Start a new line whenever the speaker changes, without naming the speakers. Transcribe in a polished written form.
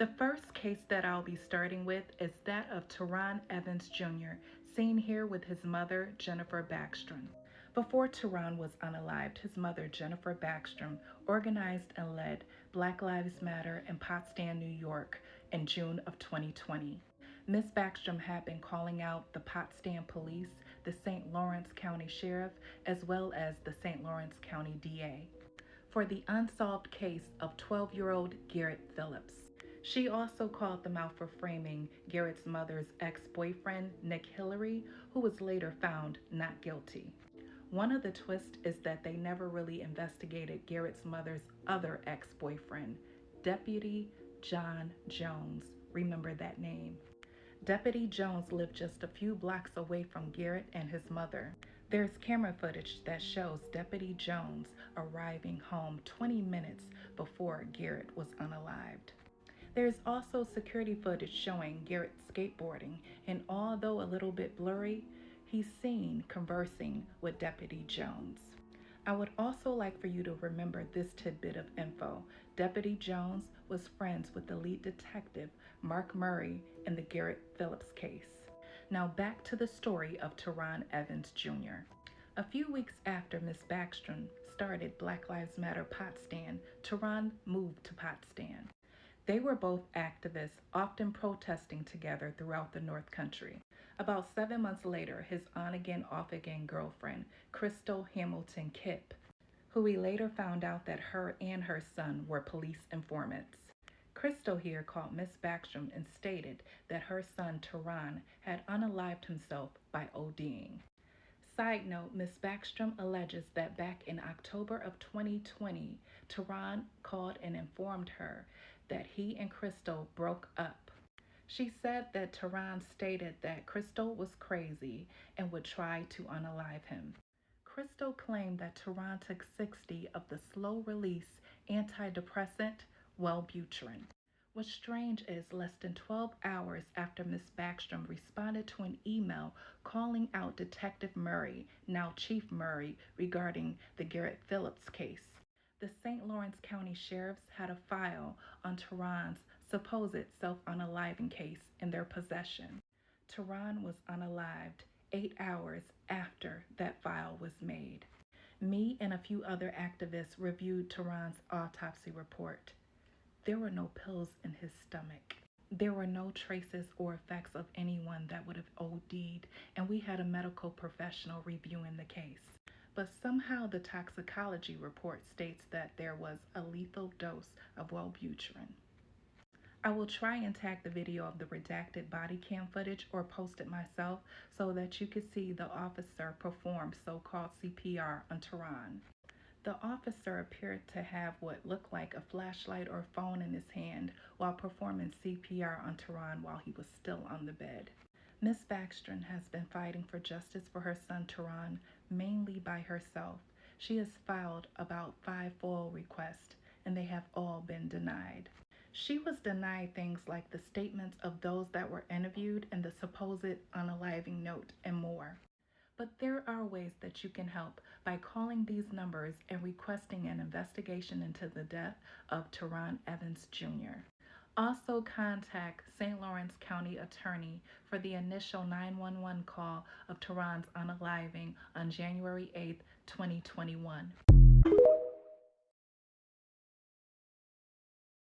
The first case that I'll be starting with is that of Terron Evans Jr., seen here with his mother, Jennifer Backstrom. Before Terron was unalived, his mother, Jennifer Backstrom, organized and led Black Lives Matter in Potsdam, New York in June of 2020. Ms. Backstrom had been calling out the Potsdam police, the St. Lawrence County Sheriff, as well as the St. Lawrence County DA, for the unsolved case of 12-year-old Garrett Phillips. She also called them out for framing Garrett's mother's ex-boyfriend, Nick Hillary, who was later found not guilty. One of the twists is that they never really investigated Garrett's mother's other ex-boyfriend, Deputy John Jones. Remember that name. Deputy Jones lived just a few blocks away from Garrett and his mother. There's camera footage that shows Deputy Jones arriving home 20 minutes before Garrett was unalived. There's also security footage showing Garrett skateboarding, and although a little bit blurry, he's seen conversing with Deputy Jones. I would also like for you to remember this tidbit of info. Deputy Jones was friends with the lead detective, Mark Murray, in the Garrett Phillips case. Now back to the story of Terron Evans Jr. A few weeks after Ms. Backstrom started Black Lives Matter Potsdam, Terron moved to Potsdam. They were both activists, often protesting together throughout the North Country. About 7 months later, his on-again, off-again girlfriend, Crystal Hamilton Kipp, who he later found out that her and her son were police informants. Crystal here called Miss Backstrom and stated that her son, Terron, had unalived himself by ODing. Side note, Ms. Backstrom alleges that back in October of 2020, Terron called and informed her that he and Crystal broke up. She said that Terron stated that Crystal was crazy and would try to unalive him. Crystal claimed that Terron took 60 of the slow-release antidepressant Wellbutrin. What's strange is less than 12 hours after Ms. Backstrom responded to an email calling out Detective Murray, now Chief Murray, regarding the Garrett Phillips case, the St. Lawrence County Sheriffs had a file on Terron's supposed self-unaliving case in their possession. Terron was unalived 8 hours after that file was made. Me and a few other activists reviewed Terron's autopsy report. There were no pills in his stomach. There were no traces or effects of anyone that would have OD'd, and we had a medical professional reviewing the case. But somehow the toxicology report states that there was a lethal dose of Wellbutrin. I will try and tag the video of the redacted body cam footage or post it myself so that you can see the officer perform so-called CPR on Terron. The officer appeared to have what looked like a flashlight or phone in his hand while performing CPR on Terron while he was still on the bed. Ms. Backstrom has been fighting for justice for her son Terron mainly by herself. She has filed about 5 FOIL requests, and they have all been denied. She was denied things like the statements of those that were interviewed and the supposed unaliving note and more. But there are ways that you can help by calling these numbers and requesting an investigation into the death of Terron Evans Jr. Also contact St. Lawrence County Attorney for the initial 911 call of Terron's unaliving on January 8, 2021.